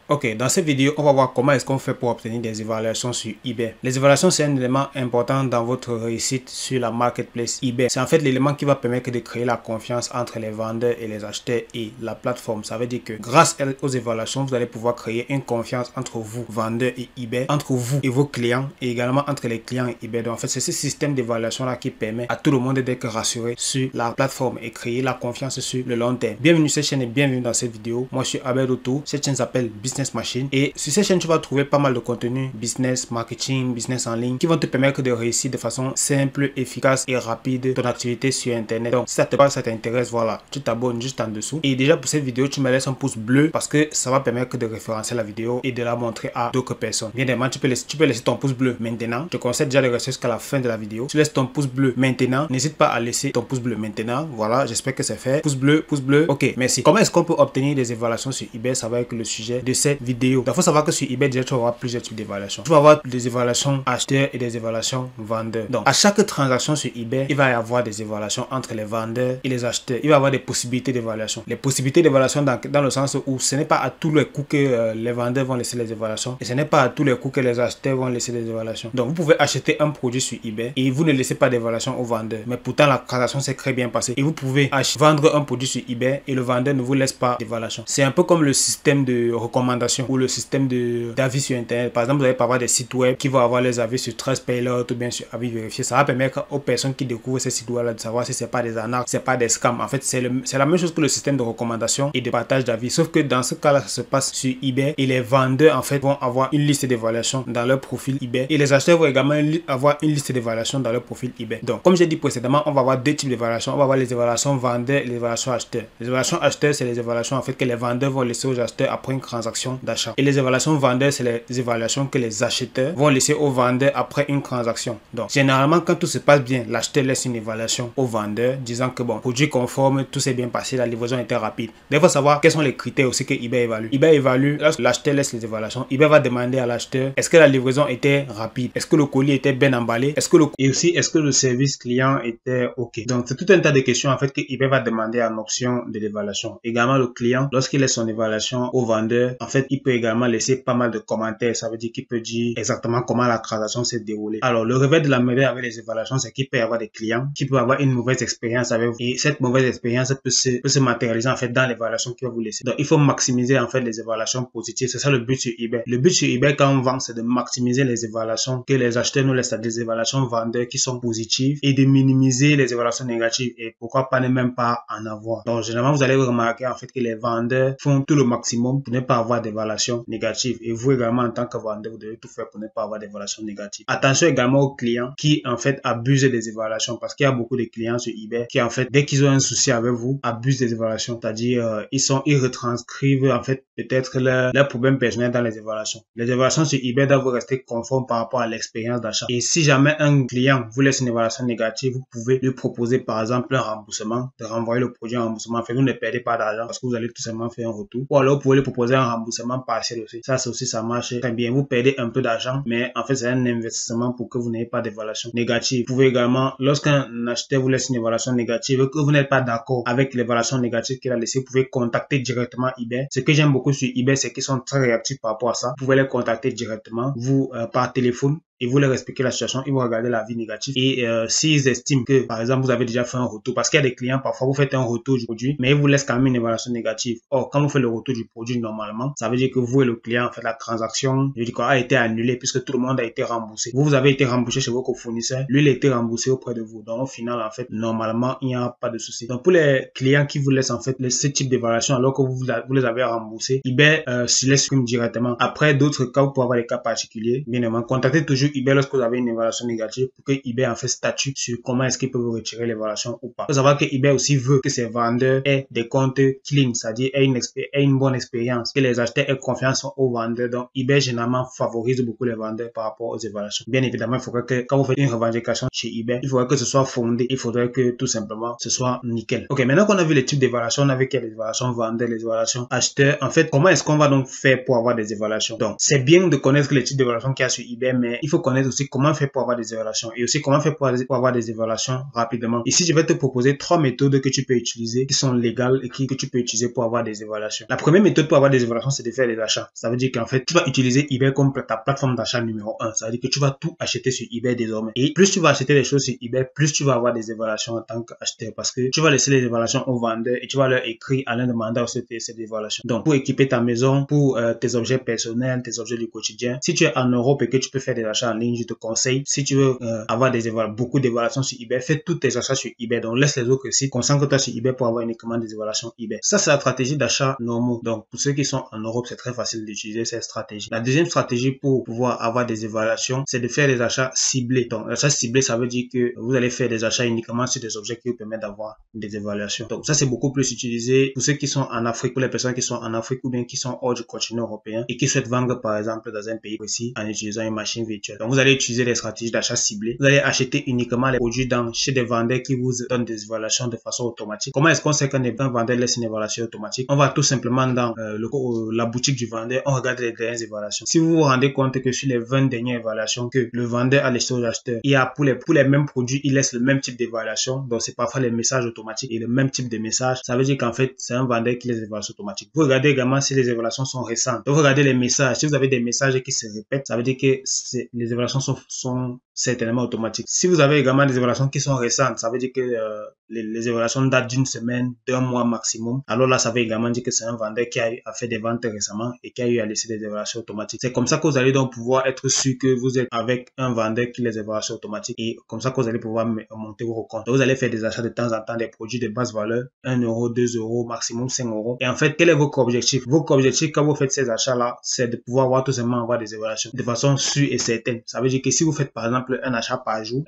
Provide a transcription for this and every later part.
Ok, dans cette vidéo, on va voir comment est-ce qu'on fait pour obtenir des évaluations sur eBay. Les évaluations, c'est un élément important dans votre réussite sur la marketplace eBay. C'est en fait l'élément qui va permettre de créer la confiance entre les vendeurs et les acheteurs et la plateforme. Ça veut dire que grâce aux évaluations, vous allez pouvoir créer une confiance entre vous, vendeurs et eBay, entre vous et vos clients et également entre les clients et eBay. Donc en fait, c'est ce système d'évaluation-là qui permet à tout le monde d'être rassuré sur la plateforme et créer la confiance sur le long terme. Bienvenue sur cette chaîne et bienvenue dans cette vidéo. Moi, je suis Abel Otto. Cette chaîne s'appelle Business Machine et sur cette chaîne tu vas trouver pas mal de contenu business, marketing, business en ligne qui vont te permettre de réussir de façon simple, efficace et rapide ton activité sur internet. Donc si ça te parle, ça t'intéresse, voilà, tu t'abonnes juste en dessous et déjà pour cette vidéo tu me laisses un pouce bleu parce que ça va permettre de référencer la vidéo et de la montrer à d'autres personnes. Bien évidemment tu peux laisser ton pouce bleu maintenant. Je te conseille déjà de rester jusqu'à la fin de la vidéo. Tu laisses ton pouce bleu maintenant, n'hésite pas à laisser ton pouce bleu maintenant. Voilà, j'espère que c'est fait. Pouce bleu, ok, merci. Comment est-ce qu'on peut obtenir des évaluations sur eBay? Ça va être le sujet de cette vidéo. Donc, il faut savoir que sur eBay, déjà, tu vas avoir plusieurs types d'évaluations. Tu vas avoir des évaluations acheteurs et des évaluations vendeurs. Donc, à chaque transaction sur eBay, il va y avoir des évaluations entre les vendeurs et les acheteurs. Il va y avoir des possibilités d'évaluation. Les possibilités d'évaluation dans le sens où ce n'est pas à tous les coups que les vendeurs vont laisser les évaluations et ce n'est pas à tous les coups que les acheteurs vont laisser les évaluations. Donc, vous pouvez acheter un produit sur eBay et vous ne laissez pas d'évaluation au vendeur. Mais pourtant, la transaction s'est très bien passée. Et vous pouvez vendre un produit sur eBay et le vendeur ne vous laisse pas d'évaluation. C'est un peu comme le système de recommandation ou le système d'avis sur internet. Par exemple, vous allez pas avoir des sites web qui vont avoir les avis sur Trustpilot ou bien sur avis vérifié. Ça va permettre aux personnes qui découvrent ces sites web là de savoir si c'est pas des arnaques, c'est pas des scams. En fait, c'est la même chose que le système de recommandation et de partage d'avis. Sauf que dans ce cas-là, ça se passe sur eBay et les vendeurs en fait vont avoir une liste d'évaluation dans leur profil eBay et les acheteurs vont également avoir une liste d'évaluation dans leur profil eBay. Donc, comme j'ai dit précédemment, on va avoir deux types d'évaluations. On va avoir les évaluations vendeurs et les évaluations acheteurs. Les évaluations acheteurs, c'est les évaluations en fait que les vendeurs vont laisser aux acheteurs après une transaction d'achat. Et les évaluations vendeurs, c'est les évaluations que les acheteurs vont laisser aux vendeurs après une transaction. Donc, généralement, quand tout se passe bien, l'acheteur laisse une évaluation au vendeur disant que bon, produit conforme, tout s'est bien passé, la livraison était rapide. Il faut savoir quels sont les critères aussi que eBay évalue. eBay évalue, lorsque l'acheteur laisse les évaluations, eBay va demander à l'acheteur est-ce que la livraison était rapide, est-ce que le colis était bien emballé, et aussi est-ce que le service client était ok. Donc, c'est tout un tas de questions en fait que eBay va demander en option de l'évaluation. Également, le client, lorsqu'il laisse son évaluation au vendeur, en fait, il peut également laisser pas mal de commentaires. Ça veut dire qu'il peut dire exactement comment la transaction s'est déroulée. Alors, le revers de la médaille avec les évaluations, c'est qu'il peut y avoir des clients qui peuvent avoir une mauvaise expérience avec vous. Et cette mauvaise expérience peut se matérialiser en fait dans l'évaluation qu'il va vous laisser. Donc, il faut maximiser en fait les évaluations positives. C'est ça le but sur eBay. Le but sur eBay quand on vend, c'est de maximiser les évaluations que les acheteurs nous laissent, des évaluations vendeurs qui sont positives et de minimiser les évaluations négatives. Et pourquoi pas ne même pas en avoir. Donc, généralement, vous allez remarquer en fait que les vendeurs font tout le maximum pour ne pas avoir d'évaluation négative. Et vous également, en tant que vendeur, vous devez tout faire pour ne pas avoir d'évaluation négative. Attention également aux clients qui, en fait, abusent des évaluations parce qu'il y a beaucoup de clients sur eBay qui, en fait, dès qu'ils ont un souci avec vous, abusent des évaluations. C'est-à-dire, ils retranscrivent, en fait, peut-être leurs problèmes personnels dans les évaluations. Les évaluations sur eBay doivent rester conformes par rapport à l'expérience d'achat. Et si jamais un client vous laisse une évaluation négative, vous pouvez lui proposer, par exemple, un remboursement, de renvoyer le produit en remboursement. En fait, vous ne perdez pas d'argent parce que vous allez tout simplement faire un retour. Ou alors, vous pouvez lui proposer un remboursement partiel aussi. Ça aussi, ça marche très bien. Vous perdez un peu d'argent, mais en fait, c'est un investissement pour que vous n'ayez pas d'évaluation négative. Vous pouvez également, lorsqu'un acheteur vous laisse une évaluation négative et que vous n'êtes pas d'accord avec l'évaluation négative qu'il a laissée, vous pouvez contacter directement eBay. Ce que j'aime beaucoup sur eBay, c'est qu'ils sont très réactifs par rapport à ça. Vous pouvez les contacter directement, vous, par téléphone. Et vous leur expliquez la situation, ils vont regarder l'avis négatif. Et s'ils estiment que, par exemple, vous avez déjà fait un retour, parce qu'il y a des clients, parfois vous faites un retour du produit, mais ils vous laissent quand même une évaluation négative. Or, quand vous faites le retour du produit normalement, ça veut dire que vous et le client, en fait, la transaction, je dis quoi, a été annulée puisque tout le monde a été remboursé. Vous avez été remboursé chez votre fournisseur, lui, il a été remboursé auprès de vous. Donc, au final, en fait, normalement, il n'y a pas de souci. Donc, pour les clients qui vous laissent, en fait, ce type d'évaluation alors que vous les avez remboursés, eBay se les supprime directement. Après, d'autres cas, vous pouvez avoir des cas particuliers. Bien évidemment, contactez toujours eBay lorsque vous avez une évaluation négative pour que eBay en fait statue sur comment est-ce qu'il peut vous retirer l'évaluation ou pas. Il faut savoir que eBay aussi veut que ses vendeurs aient des comptes clean, c'est-à-dire aient une bonne expérience, que les acheteurs aient confiance aux vendeurs. Donc eBay généralement favorise beaucoup les vendeurs par rapport aux évaluations. Bien évidemment, il faudrait que quand vous faites une revendication chez eBay, il faudrait que ce soit fondé, il faudrait que tout simplement ce soit nickel. Ok, maintenant qu'on a vu les types d'évaluations, on a vu qu'il y a les évaluations vendeurs, les évaluations acheteurs. En fait, comment est-ce qu'on va donc faire pour avoir des évaluations? Donc c'est bien de connaître les types d'évaluations qu'il y a sur eBay, mais il faut faut connaître aussi comment faire pour avoir des évaluations et aussi comment faire pour avoir des évaluations rapidement. Ici, je vais te proposer 3 méthodes que tu peux utiliser, qui sont légales et que tu peux utiliser pour avoir des évaluations. La première méthode pour avoir des évaluations, c'est de faire des achats. Ça veut dire qu'en fait, tu vas utiliser eBay comme ta plateforme d'achat numéro 1. Ça veut dire que tu vas tout acheter sur eBay désormais. Et plus tu vas acheter des choses sur eBay, plus tu vas avoir des évaluations en tant qu'acheteur parce que tu vas laisser les évaluations aux vendeurs et tu vas leur écrire à leur demander aussi ces évaluations. Donc, pour équiper ta maison, pour tes objets personnels, tes objets du quotidien, si tu es en Europe et que tu peux faire des achats en ligne, je te conseille, si tu veux avoir beaucoup d'évaluations sur eBay, fais tous tes achats sur eBay. Donc, laisse les autres sites, concentre-toi sur eBay pour avoir uniquement des évaluations eBay. Ça, c'est la stratégie d'achat normaux. Donc, pour ceux qui sont en Europe, c'est très facile d'utiliser cette stratégie. La deuxième stratégie pour pouvoir avoir des évaluations, c'est de faire des achats ciblés. Donc, l'achat ciblé, ça veut dire que vous allez faire des achats uniquement sur des objets qui vous permettent d'avoir des évaluations. Donc, ça, c'est beaucoup plus utilisé pour ceux qui sont en Afrique, pour les personnes qui sont en Afrique ou bien qui sont hors du continent européen et qui souhaitent vendre, par exemple, dans un pays précis en utilisant une machine virtuelle. Donc, vous allez utiliser les stratégies d'achat ciblé. Vous allez acheter uniquement les produits chez des vendeurs qui vous donnent des évaluations de façon automatique. Comment est-ce qu'on sait qu'un vendeur laisse une évaluation automatique? On va tout simplement dans la boutique du vendeur, on regarde les dernières évaluations. Si vous vous rendez compte que sur les 20 dernières évaluations que le vendeur a laissé aux acheteurs, il y a pour les mêmes produits, il laisse le même type d'évaluation. Donc, c'est parfois les messages automatiques et le même type de message. Ça veut dire qu'en fait, c'est un vendeur qui laisse les évaluations automatiques. Vous regardez également si les évaluations sont récentes. Donc, vous regardez les messages. Si vous avez des messages qui se répètent, ça veut dire que les évaluations sont certainement automatiques. Si vous avez également des évaluations qui sont récentes, ça veut dire que les évaluations datent d'une semaine, d'un mois maximum. Alors là, ça veut également dire que c'est un vendeur qui a fait des ventes récemment et qui a eu à laisser des évaluations automatiques. C'est comme ça que vous allez donc pouvoir être sûr que vous êtes avec un vendeur qui les évaluations automatiques et comme ça que vous allez pouvoir monter vos comptes. Donc, vous allez faire des achats de temps en temps des produits de basse valeur, 1 euro, 2 euros, maximum 5 euros. Et en fait, quel est votre objectif? Votre objectif quand vous faites ces achats-là, c'est de pouvoir tout simplement avoir des évaluations de façon sûre et certaine. Ça veut dire que si vous faites par exemple un achat par jour,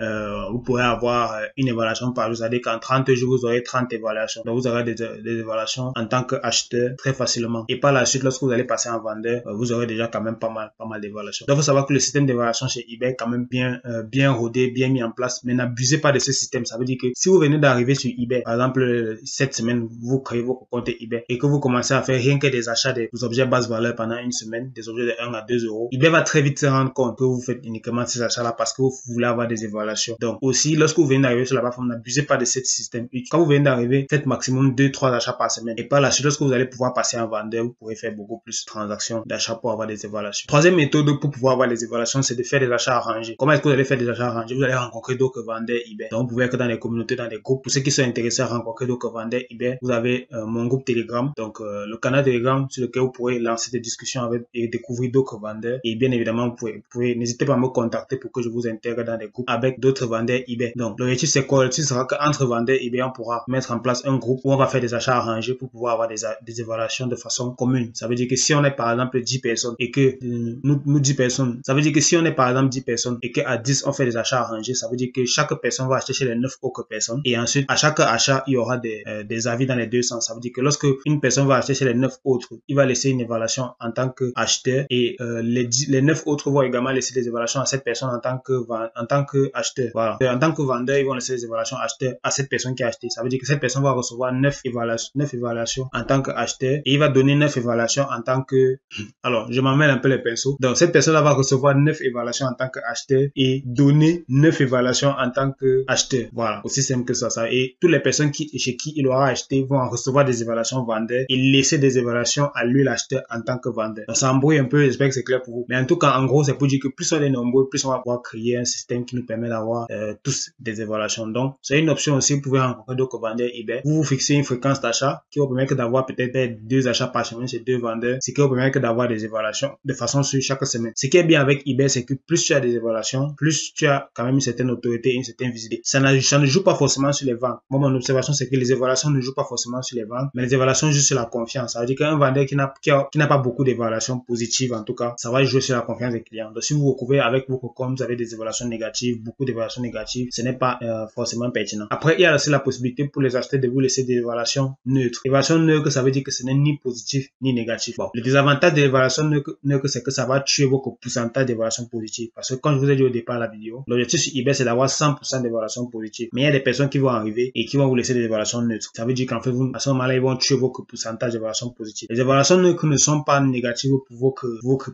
vous pourrez avoir une évaluation par jour. C'est-à-dire qu'en 30 jours, vous aurez 30 évaluations. Donc, vous aurez des évaluations en tant qu'acheteur très facilement. Et par la suite, lorsque vous allez passer en vendeur, vous aurez déjà quand même pas mal d'évaluations. Donc, il faut savoir que le système d'évaluation chez eBay est quand même bien rodé, bien mis en place. Mais n'abusez pas de ce système. Ça veut dire que si vous venez d'arriver sur eBay, par exemple, cette semaine, vous créez votre compte eBay et que vous commencez à faire rien que des achats des objets basse valeur pendant une semaine, des objets de 1 à 2 euros, eBay va très vite se rendre compte que vous faites uniquement ces achats-là parce que vous voulez avoir des évaluations. Donc, aussi, lorsque vous venez d'arriver sur la plateforme, n'abusez pas de ce système. Et quand vous venez d'arriver, faites maximum 2-3 achats par semaine. Et par la suite, lorsque vous allez pouvoir passer en vendeur, vous pourrez faire beaucoup plus de transactions d'achat pour avoir des évaluations. Troisième méthode pour pouvoir avoir les évaluations, c'est de faire des achats arrangés. Comment est-ce que vous allez faire des achats arrangés? Vous allez rencontrer d'autres vendeurs eBay. Donc, vous pouvez être dans les communautés, dans des groupes. Pour ceux qui sont intéressés à rencontrer d'autres vendeurs eBay, vous avez mon groupe Telegram. Donc, le canal Telegram sur lequel vous pourrez lancer des discussions avec et découvrir d'autres vendeurs. Et bien évidemment, vous pouvez n'hésitez pas à me contacter pour que je vous intègre dans des groupes avec d'autres vendeurs eBay. Donc, l'objectif, c'est quoi? L'objectif sera qu'entre vendeurs eBay, on pourra mettre en place un groupe où on va faire des achats arrangés pour pouvoir avoir des évaluations de façon commune. Ça veut dire que si on est par exemple 10 personnes et que nous 10 personnes, ça veut dire que si on est par exemple 10 personnes et qu'à 10 on fait des achats arrangés, ça veut dire que chaque personne va acheter chez les 9 autres personnes et ensuite à chaque achat, il y aura des avis dans les deux sens. Ça veut dire que lorsque une personne va acheter chez les 9 autres, il va laisser une évaluation en tant qu'acheteur et les 9 autres vont également laisser des évaluations à cette personne en tant que acheteur. Voilà. Et en tant que vendeur, ils vont laisser des évaluations acheteurs à cette personne qui a acheté. Ça veut dire que cette personne va recevoir 9 évaluations en tant qu'acheteur et il va donner 9 évaluations en tant que... Alors, je m'emmêle un peu les pinceaux. Donc, cette personne-là va recevoir 9 évaluations en tant qu'acheteur et donner 9 évaluations en tant qu'acheteur. Voilà. Aussi simple que ça. Et toutes les personnes chez qui il aura acheté vont recevoir des évaluations vendeurs et laisser des évaluations à lui, l'acheteur, en tant que vendeur. Donc, ça embrouille un peu. J'espère que c'est clair pour vous. Mais en tout cas, en gros, c'est pour dire que plus on est nombreux, plus on va pouvoir créer un système qui nous permet d'avoir tous des évaluations. Donc, c'est une option aussi. Vous pouvez rencontrer d'autres vendeurs eBay. Vous fixez une fréquence d'achat qui vous permet d'avoir peut-être 2 achats par semaine chez 2 vendeurs. Ce qui vous permet d'avoir des évaluations de façon sur chaque semaine. Ce qui est bien avec eBay, c'est que plus tu as des évaluations, plus tu as quand même une certaine autorité, une certaine visibilité. Ça ne joue pas forcément sur les ventes. Moi, mon observation, c'est que les évaluations ne jouent pas forcément sur les ventes, mais les évaluations jouent sur la confiance. Ça veut dire qu'un vendeur qui n'a pas beaucoup d'évaluations positives, en tout cas, ça va jouer sur la confiance des clients. Donc, si vous recouvrez avec vos comptes, vous avez des évaluations négatives, beaucoup d'évaluations négatives, ce n'est pas forcément pertinent. Après, il y a aussi la possibilité pour les acheteurs de vous laisser des évaluations neutres. Évaluation neutre, ça veut dire que ce n'est ni positif ni négatif. Bon, le désavantage de l'évaluation neutre, c'est que ça va tuer votre pourcentage d'évaluations positives. Parce que quand je vous ai dit au départ de la vidéo, l'objectif sur eBay, c'est d'avoir 100% d'évaluations positives. Mais il y a des personnes qui vont arriver et qui vont vous laisser des évaluations neutres. Ça veut dire qu'en fait, à ce moment-là, ils vont tuer votre pourcentage d'évaluations positives. Les évaluations neutres ne sont pas négatives pour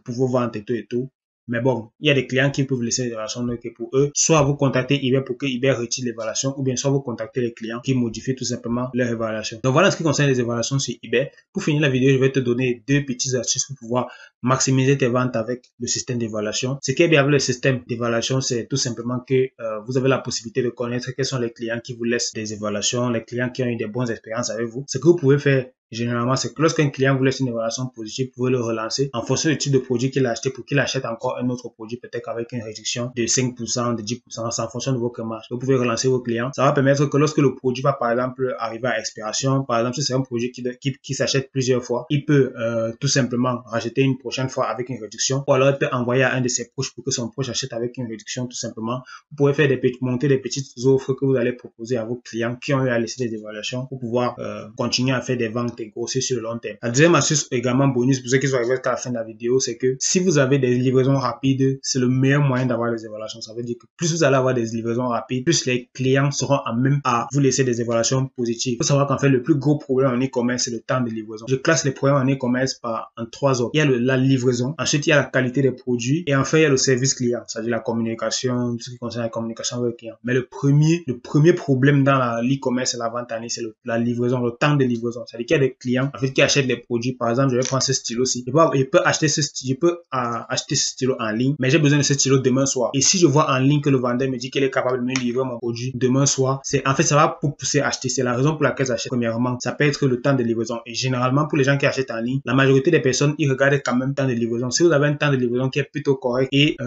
vos ventes et tout. Mais bon, il y a des clients qui peuvent laisser des évaluations non écrites pour eux. Soit vous contactez eBay pour que eBay retire l'évaluation, ou bien soit vous contactez les clients qui modifient tout simplement leur évaluation. Donc voilà ce qui concerne les évaluations sur eBay. Pour finir la vidéo, je vais te donner 2 petites astuces pour pouvoir maximiser tes ventes avec le système d'évaluation. Ce qui est bien avec le système d'évaluation, c'est tout simplement que vous avez la possibilité de connaître quels sont les clients qui vous laissent des évaluations, les clients qui ont eu des bonnes expériences avec vous. Ce que vous pouvez faire généralement, c'est que lorsqu'un client vous laisse une évaluation positive, vous pouvez le relancer en fonction du type de produit qu'il a acheté pour qu'il achète encore un autre produit, peut-être avec une réduction de 5%, de 10%, c'est en fonction de votre marge. Vous pouvez relancer vos clients. Ça va permettre que lorsque le produit va par exemple arriver à expiration, par exemple si c'est un produit qui s'achète plusieurs fois, il peut tout simplement racheter une prochaine fois avec une réduction, ou alors il peut envoyer à un de ses proches pour que son proche achète avec une réduction tout simplement. Vous pouvez faire monter des petites offres que vous allez proposer à vos clients qui ont eu à laisser des évaluations pour pouvoir continuer à faire des ventes et grossir sur le long terme. La deuxième astuce également bonus pour ceux qui sont arrivés à la fin de la vidéo, c'est que si vous avez des livraisons rapides, c'est le meilleur moyen d'avoir des évaluations. Ça veut dire que plus vous allez avoir des livraisons rapides, plus les clients seront à même à vous laisser des évaluations positives. Il faut savoir qu'en fait, le plus gros problème en e-commerce, c'est le temps de livraison. Je classe les problèmes en e-commerce en 3 ordres. Il y a la livraison, ensuite il y a la qualité des produits et enfin il y a le service client, c'est-à-dire la communication, tout ce qui concerne la communication avec le client. Mais le premier problème dans l'e-commerce et la vente en ligne, c'est la livraison, le temps de livraison. C'est-à-dire qu'il y a des clients en fait qui achètent des produits. Par exemple, je vais prendre ce stylo-ci. Je peux acheter ce stylo en ligne, mais j'ai besoin de ce stylo demain soir. Et si je vois en ligne que le vendeur me dit qu'il est capable de me livrer mon produit demain soir, en fait ça va pour pousser à acheter. C'est la raison pour laquelle j'achète. Premièrement, ça peut être le temps de livraison. Et généralement pour les gens qui achètent en ligne, la majorité des personnes ils regardent quand même le temps de livraison. Si vous avez un temps de livraison qui est plutôt correct et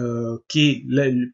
qui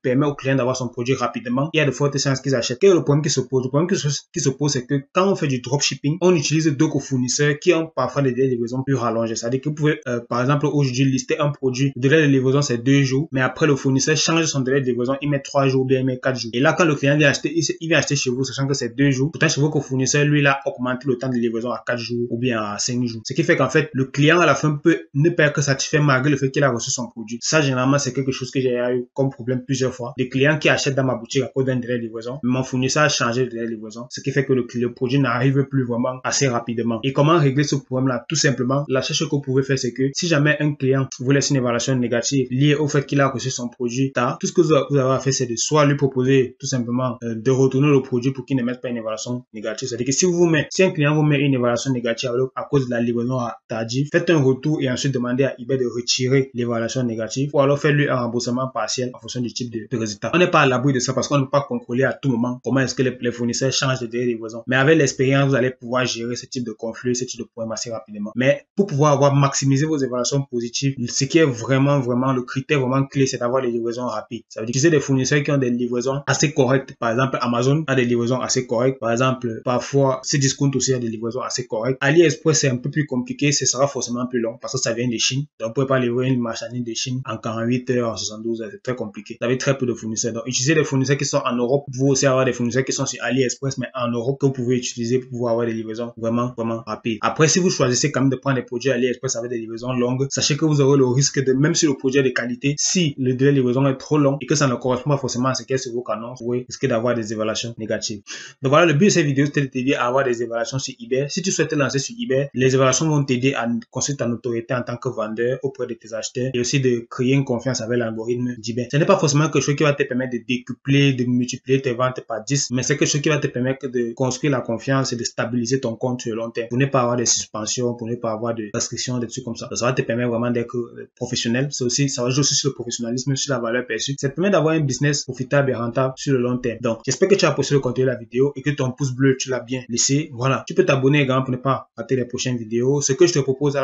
permet au client d'avoir son produit rapidement, il y a de fortes chances qu'ils achètent. Quel est le problème qui se pose? Le problème qui se pose, c'est que quand on fait du dropshipping, on utilise d'autres fournisseurs qui ont parfois des délais de livraison plus rallongés. C'est-à-dire que vous pouvez, par exemple, aujourd'hui, lister un produit. Le délai de livraison, c'est 2 jours. Mais après, le fournisseur change son délai de livraison. Il met 3 jours ou bien il met 4 jours. Et là, quand le client vient acheter, il vient acheter chez vous, sachant que c'est 2 jours. Pourtant, chez vous, que le fournisseur, lui, il a augmenté le temps de livraison à 4 jours ou bien à 5 jours. Ce qui fait qu'en fait, le client, à la fin, ne peut que satisfait malgré le fait qu'il a reçu son produit. Ça, généralement, c'est quelque chose que j'ai eu comme problème plusieurs fois. Des clients qui achètent dans ma boutique à cause d'un délai de livraison. Mon fournisseur a changé de délai de livraison. Ce qui fait que le produit n'arrive plus vraiment assez rapidement. Et comment régler ce problème-là? Tout simplement, la chose que vous pouvez faire, c'est que si jamais un client vous laisse une évaluation négative liée au fait qu'il a reçu son produit tard, tout ce que vous avez à faire, c'est de soit lui proposer tout simplement de retourner le produit pour qu'il ne mette pas une évaluation négative. C'est-à-dire que si un client vous met une évaluation négative à cause de la livraison tardive, faites un retour et ensuite demandez à eBay de retirer l'évaluation négative ou alors faites-lui un remboursement partiel en fonction du type de résultat. On n'est pas à l'abri de ça parce qu'on ne peut pas contrôler à tout moment comment est-ce que les fournisseurs changent de délai de livraison. Mais avec l'expérience, vous allez pouvoir gérer ce type de conflit, ce type de problème assez rapidement. Mais pour pouvoir maximiser vos évaluations positives, ce qui est vraiment le critère vraiment clé, c'est d'avoir des livraisons rapides. Ça veut dire utiliser des fournisseurs qui ont des livraisons assez correctes. Par exemple, Amazon a des livraisons assez correctes. Par exemple, parfois, Cdiscount aussi a des livraisons assez correctes. AliExpress, c'est un peu plus compliqué. Ce sera forcément plus long parce que ça vient de Chine. Donc, vous pouvez pas livrer une marchandise de Chine en 48 heures, en 72 heures. C'est très compliqué. Vous avez très peu de fournisseurs. Donc, utilisez des fournisseurs qui sont en Europe. Vous pouvez aussi avoir des fournisseurs qui sont sur AliExpress, mais en Europe, que vous pouvez utiliser pour pouvoir avoir des livraisons vraiment rapides. Après, si vous choisissez quand même de prendre des produits AliExpress avec des livraisons longues, sachez que vous aurez le risque de, même si le produit est de qualité, si le délai de livraison est trop long et que ça ne correspond pas forcément à ce qu'est sur vos canons, vous risquez d'avoir des évaluations négatives. Donc voilà, le but de cette vidéo, c'était de t'aider à avoir des évaluations sur eBay. Si tu souhaites te lancer sur eBay, les évaluations vont t'aider à construire ta notoriété en tant que vendeur auprès de tes acheteurs et aussi de créer une confiance avec l'algorithme d'eBay. Ce n'est pas forcément quelque chose qui va te permettre de décupler, de multiplier tes ventes par 10, mais c'est quelque chose qui va te permettre de construire la confiance et de stabiliser ton compte sur le long terme pour ne pas avoir des suspensions, pour ne pas avoir de restrictions, des trucs comme ça. Ça va te permettre vraiment d'être professionnel. C'est aussi, ça va jouer aussi sur le professionnalisme, sur la valeur perçue. Ça te permet d'avoir un business profitable et rentable sur le long terme. Donc, j'espère que tu as apprécié le contenu de la vidéo et que ton pouce bleu, tu l'as bien laissé. Voilà. Tu peux t'abonner également pour ne pas rater les prochaines vidéos. Ce que je te propose,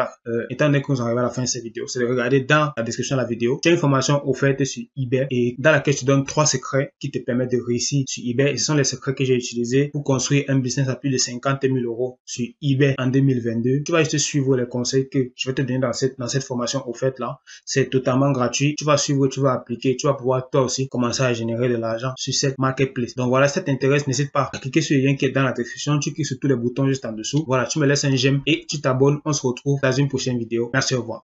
étant donné que nous arrivons à la fin de cette vidéo, c'est de regarder dans la description de la vidéo. Tu as une formation offerte sur eBay et dans laquelle je te donne 3 secrets qui te permettent de réussir sur eBay. Et ce sont les secrets que j'ai utilisés pour construire un business à plus de 50 000 € sur eBay en 2022. Tu vas juste suivre les conseils que je vais te donner dans cette formation offerte là. C'est totalement gratuit. Tu vas suivre, tu vas appliquer, tu vas pouvoir toi aussi commencer à générer de l'argent sur cette marketplace. Donc voilà, si ça t'intéresse, n'hésite pas à cliquer sur le lien qui est dans la description. Tu cliques sur tous les boutons juste en dessous. Voilà, tu me laisses un j'aime et tu t'abonnes. On se retrouve dans une prochaine vidéo. Merci, au revoir.